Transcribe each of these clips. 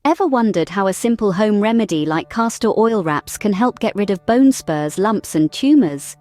Ever wondered how a simple home remedy like castor oil wraps can help get rid of bone spurs, lumps and tumors?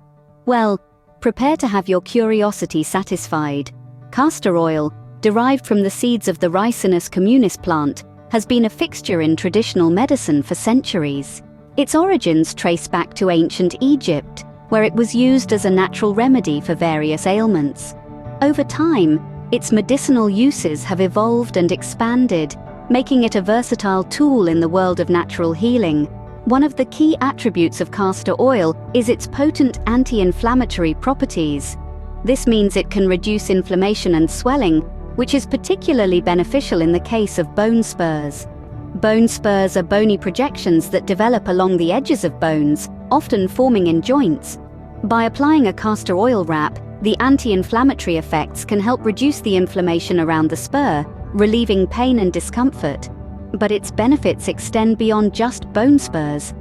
Well, prepare to have your curiosity satisfied. Castor oil, derived from the seeds of the Ricinus communis plant, has been a fixture in traditional medicine for centuries. Its origins trace back to ancient Egypt, where it was used as a natural remedy for various ailments. Over time, its medicinal uses have evolved and expanded, making it a versatile tool in the world of natural healing. One of the key attributes of castor oil is its potent anti-inflammatory properties. This means it can reduce inflammation and swelling, which is particularly beneficial in the case of bone spurs. Bone spurs are bony projections that develop along the edges of bones, often forming in joints. By applying a castor oil wrap, the anti-inflammatory effects can help reduce the inflammation around the spur, relieving pain and discomfort. But its benefits extend beyond just bone spurs.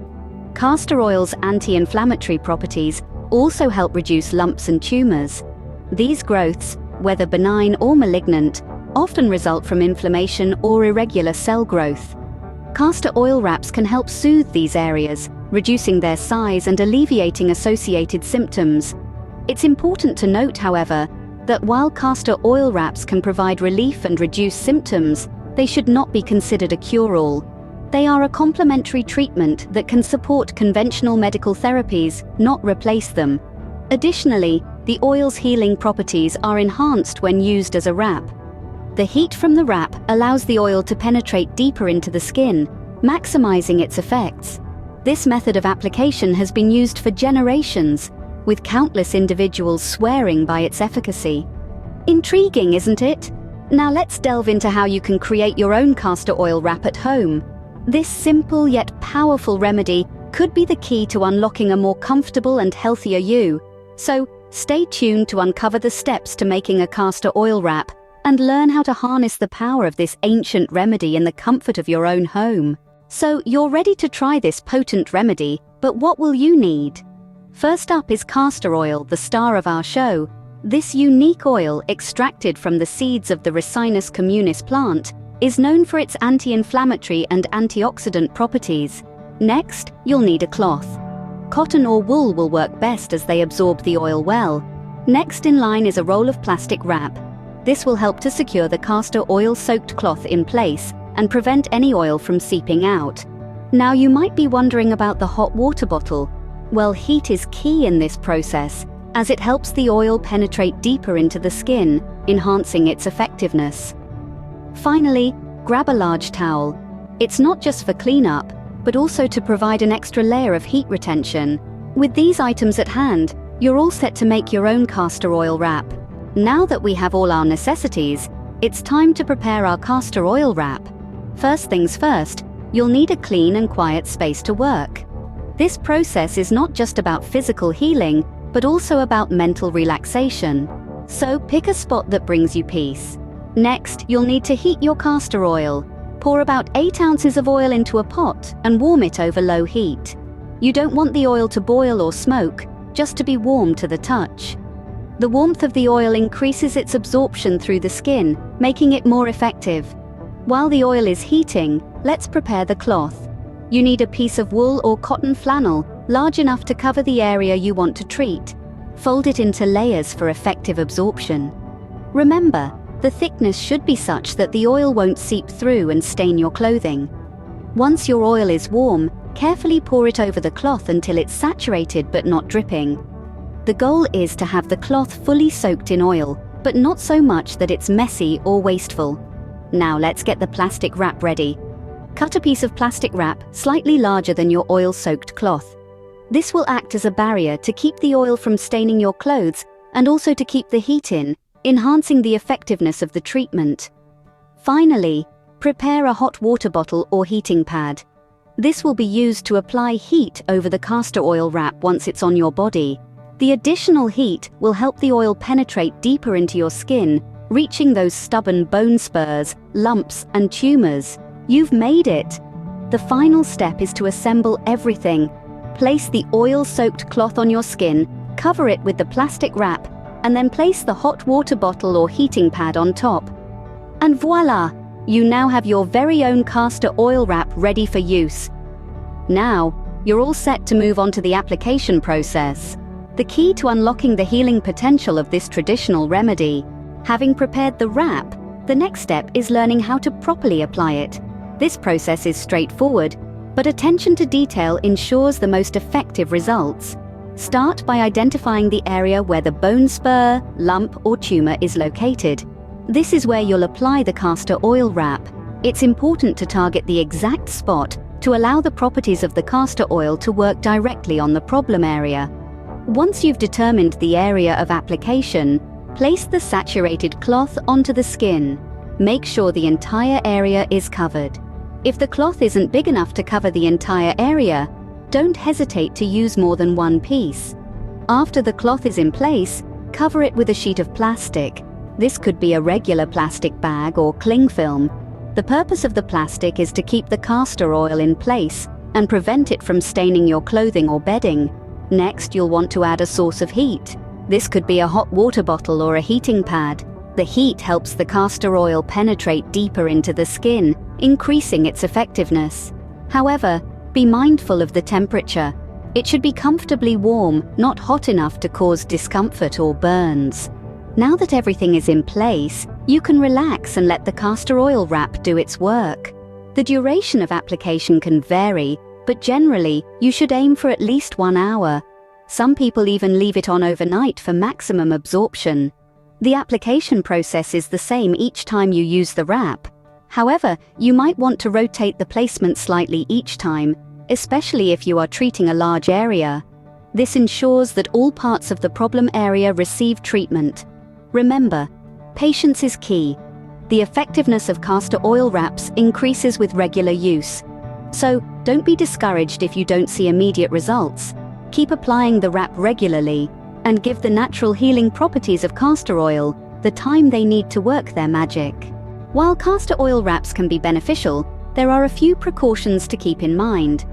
Castor oil's anti-inflammatory properties also help reduce lumps and tumors. These growths, whether benign or malignant, often result from inflammation or irregular cell growth. Castor oil wraps can help soothe these areas, reducing their size and alleviating associated symptoms. It's important to note, however, that while castor oil wraps can provide relief and reduce symptoms, they should not be considered a cure-all. They are a complementary treatment that can support conventional medical therapies, not replace them. Additionally, the oil's healing properties are enhanced when used as a wrap. The heat from the wrap allows the oil to penetrate deeper into the skin, maximizing its effects. This method of application has been used for generations, with countless individuals swearing by its efficacy. Intriguing, isn't it? Now let's delve into how you can create your own castor oil wrap at home. This simple yet powerful remedy could be the key to unlocking a more comfortable and healthier you. So, stay tuned to uncover the steps to making a castor oil wrap and learn how to harness the power of this ancient remedy in the comfort of your own home. So, you're ready to try this potent remedy, but what will you need? First up is castor oil, the star of our show. This unique oil, extracted from the seeds of the Ricinus communis plant, is known for its anti-inflammatory and antioxidant properties. Next, you'll need a cloth. Cotton or wool will work best as they absorb the oil well. Next in line is a roll of plastic wrap. This will help to secure the castor oil-soaked cloth in place and prevent any oil from seeping out. Now you might be wondering about the hot water bottle. Well, heat is key in this process, as it helps the oil penetrate deeper into the skin, enhancing its effectiveness. Finally, grab a large towel. It's not just for cleanup, but also to provide an extra layer of heat retention. With these items at hand, you're all set to make your own castor oil wrap. Now that we have all our necessities, it's time to prepare our castor oil wrap. First things first, you'll need a clean and quiet space to work. This process is not just about physical healing, but also about mental relaxation. So pick a spot that brings you peace. Next, you'll need to heat your castor oil. Pour about 8 ounces of oil into a pot and warm it over low heat. You don't want the oil to boil or smoke, just to be warm to the touch. The warmth of the oil increases its absorption through the skin, making it more effective. While the oil is heating, let's prepare the cloth. You need a piece of wool or cotton flannel, large enough to cover the area you want to treat. Fold it into layers for effective absorption. Remember, the thickness should be such that the oil won't seep through and stain your clothing. Once your oil is warm, carefully pour it over the cloth until it's saturated but not dripping. The goal is to have the cloth fully soaked in oil, but not so much that it's messy or wasteful. Now let's get the plastic wrap ready. Cut a piece of plastic wrap slightly larger than your oil-soaked cloth. This will act as a barrier to keep the oil from staining your clothes and also to keep the heat in, enhancing the effectiveness of the treatment. Finally, prepare a hot water bottle or heating pad. This will be used to apply heat over the castor oil wrap once it's on your body. The additional heat will help the oil penetrate deeper into your skin, reaching those stubborn bone spurs, lumps, and tumors. You've made it! The final step is to assemble everything. Place the oil-soaked cloth on your skin, cover it with the plastic wrap, and then place the hot water bottle or heating pad on top. And voila! You now have your very own castor oil wrap ready for use. Now, you're all set to move on to the application process. The key to unlocking the healing potential of this traditional remedy. Having prepared the wrap, the next step is learning how to properly apply it. This process is straightforward, but attention to detail ensures the most effective results. Start by identifying the area where the bone spur, lump, or tumor is located. This is where you'll apply the castor oil wrap. It's important to target the exact spot to allow the properties of the castor oil to work directly on the problem area. Once you've determined the area of application, place the saturated cloth onto the skin. Make sure the entire area is covered. If the cloth isn't big enough to cover the entire area, don't hesitate to use more than one piece. After the cloth is in place, cover it with a sheet of plastic. This could be a regular plastic bag or cling film. The purpose of the plastic is to keep the castor oil in place and prevent it from staining your clothing or bedding. Next, you'll want to add a source of heat. This could be a hot water bottle or a heating pad. The heat helps the castor oil penetrate deeper into the skin, increasing its effectiveness. However, be mindful of the temperature. It should be comfortably warm, not hot enough to cause discomfort or burns. Now that everything is in place, you can relax and let the castor oil wrap do its work. The duration of application can vary, but generally, you should aim for at least 1 hour. Some people even leave it on overnight for maximum absorption. The application process is the same each time you use the wrap. However, you might want to rotate the placement slightly each time, especially if you are treating a large area. This ensures that all parts of the problem area receive treatment. Remember, patience is key. The effectiveness of castor oil wraps increases with regular use. So, don't be discouraged if you don't see immediate results. Keep applying the wrap regularly and give the natural healing properties of castor oil the time they need to work their magic. While castor oil wraps can be beneficial, there are a few precautions to keep in mind.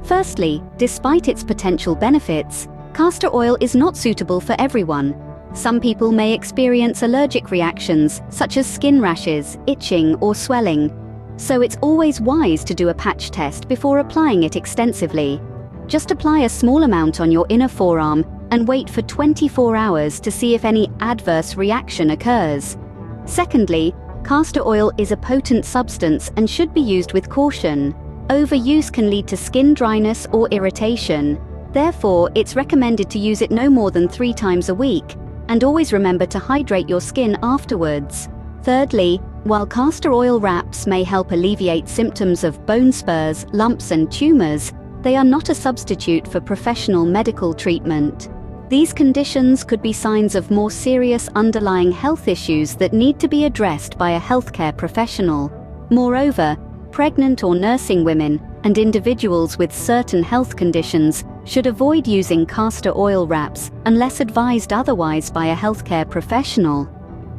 Firstly, despite its potential benefits, castor oil is not suitable for everyone. Some people may experience allergic reactions such as skin rashes, itching, or swelling. So it's always wise to do a patch test before applying it extensively. Just apply a small amount on your inner forearm and wait for 24 hours to see if any adverse reaction occurs. Secondly, castor oil is a potent substance and should be used with caution. Overuse can lead to skin dryness or irritation. Therefore, it's recommended to use it no more than 3 times a week, and always remember to hydrate your skin afterwards. Thirdly, while castor oil wraps may help alleviate symptoms of bone spurs, lumps, and tumors, they are not a substitute for professional medical treatment. These conditions could be signs of more serious underlying health issues that need to be addressed by a healthcare professional. Moreover, pregnant or nursing women and individuals with certain health conditions should avoid using castor oil wraps unless advised otherwise by a healthcare professional.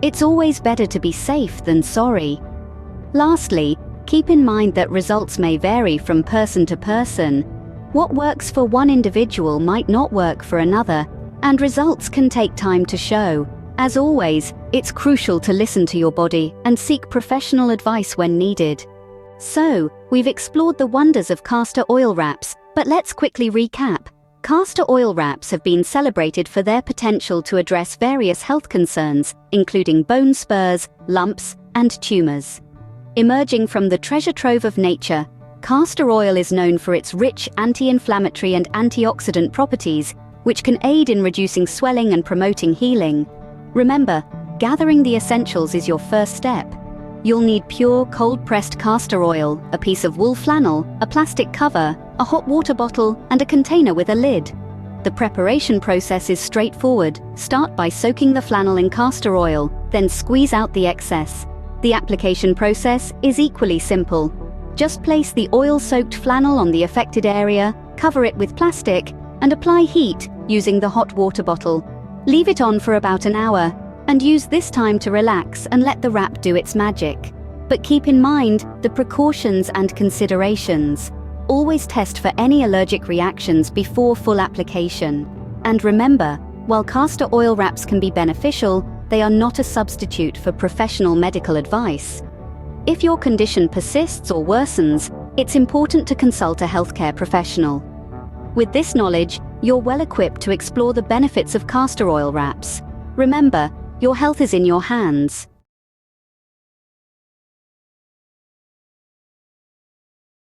It's always better to be safe than sorry. Lastly, keep in mind that results may vary from person to person. What works for one individual might not work for another, and results can take time to show. As always, it's crucial to listen to your body and seek professional advice when needed. So, we've explored the wonders of castor oil wraps, but let's quickly recap. Castor oil wraps have been celebrated for their potential to address various health concerns, including bone spurs, lumps, and tumors. Emerging from the treasure trove of nature, castor oil is known for its rich anti-inflammatory and antioxidant properties, which can aid in reducing swelling and promoting healing. Remember, gathering the essentials is your first step. You'll need pure cold-pressed castor oil, a piece of wool flannel, a plastic cover, a hot water bottle, and a container with a lid. The preparation process is straightforward. Start by soaking the flannel in castor oil, then squeeze out the excess. The application process is equally simple. Just place the oil-soaked flannel on the affected area, cover it with plastic, and apply heat using the hot water bottle. Leave it on for about an hour, and use this time to relax and let the wrap do its magic. But keep in mind the precautions and considerations. Always test for any allergic reactions before full application. And remember, while castor oil wraps can be beneficial, they are not a substitute for professional medical advice. If your condition persists or worsens, it's important to consult a healthcare professional. With this knowledge, you're well equipped to explore the benefits of castor oil wraps. Remember, your health is in your hands.